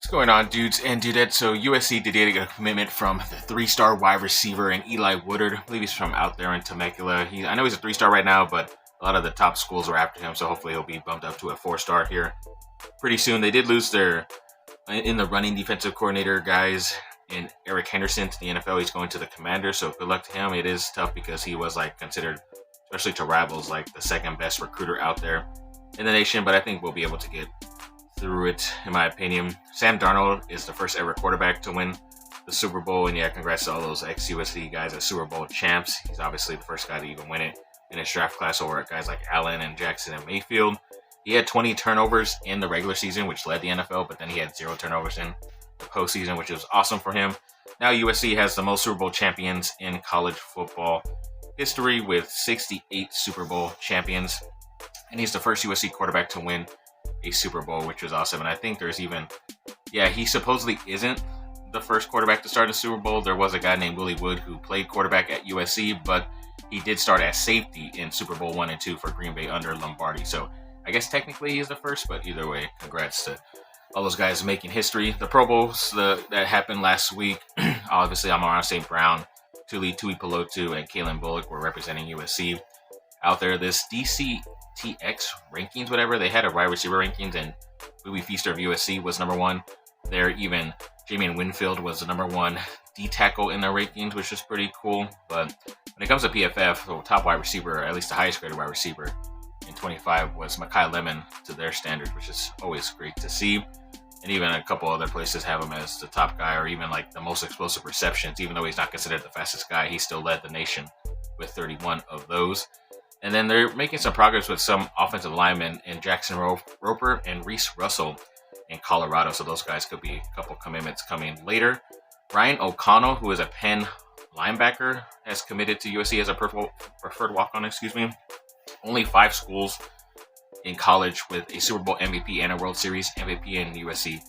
What's going on, dudes and dudettes? So USC did get a commitment from the 3-star wide receiver and Eli Woodard. I believe he's from out there in Temecula. I know he's a 3-star right now, but a lot of the top schools are after him, so hopefully he'll be bumped up to a 4-star here pretty soon. They did lose their in the running defensive coordinator guys in Eric Henderson to the NFL. He's going to the Commanders, so good luck to him. It is tough because he was considered, especially to rivals, the second best recruiter out there in the nation, but I think we'll be able to get through it, in my opinion. Sam Darnold is the first ever quarterback to win the Super Bowl, and yeah, congrats to all those ex-USC guys as Super Bowl champs. He's obviously the first guy to even win it in his draft class over guys like Allen and Jackson and Mayfield. He had 20 turnovers in the regular season, which led the NFL, but then he had 0 turnovers in the postseason, which was awesome for him. Now USC has the most Super Bowl champions in college football history with 68 Super Bowl champions, and he's the first USC quarterback to win a Super Bowl, which was awesome. And I think there's even, he supposedly isn't the first quarterback to start a Super Bowl. There was a guy named Eli Woodard who played quarterback at USC, but he did start as safety in Super Bowl 1 and 2 for Green Bay under Lombardi. So I guess technically he's the first, but either way, congrats to all those guys making history. The Pro Bowls that happened last week, obviously Amon-Ra St. Brown, Tui Pelotu, and Kalen Bullock were representing USC out there. This DCTX rankings, whatever, they had a wide receiver rankings, and Boobie Feaster of USC was number 1 there. Even Jamian Winfield was the number 1 D tackle in their rankings, which is pretty cool. But when it comes to PFF, the top wide receiver, or at least the highest graded wide receiver in 25, was Mekhi Lemon to their standards, which is always great to see. And even a couple other places have him as the top guy, or even the most explosive receptions. Even though he's not considered the fastest guy, he still led the nation with 31 of those. And then they're making some progress with some offensive linemen in Jackson Roper and Reese Russell in Colorado. So those guys could be a couple commitments coming later. Ryan O'Connell, who is a Penn linebacker, has committed to USC as a preferred walk-on, Only 5 schools in college with a Super Bowl MVP and a World Series MVP, and USC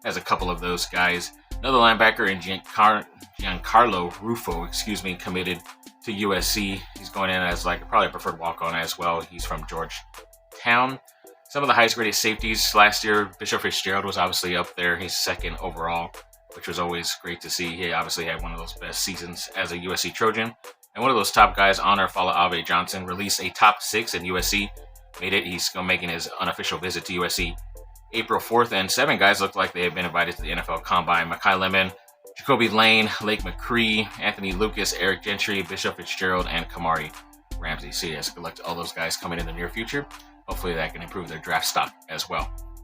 has a couple of those guys. Another linebacker in Giancarlo Rufo, committed to USC. He's going in as probably a preferred walk-on as well. He's from Georgetown. Some of the highest graded safeties last year, Bishop Fitzgerald was obviously up there. He's 2nd overall, which was always great to see. He obviously had one of those best seasons as a USC Trojan. And one of those top guys, Honor Fala Johnson, released a top 6 in USC. Made it. He's making his unofficial visit to USC April 4th. And 7 guys look like they have been invited to the NFL Combine. Mekhi Lemon, Jacoby Lane, Lake McCree, Anthony Lucas, Eric Gentry, Bishop Fitzgerald, and Kamari Ramsey. So yes, good luck to all those guys coming in the near future. Hopefully that can improve their draft stock as well.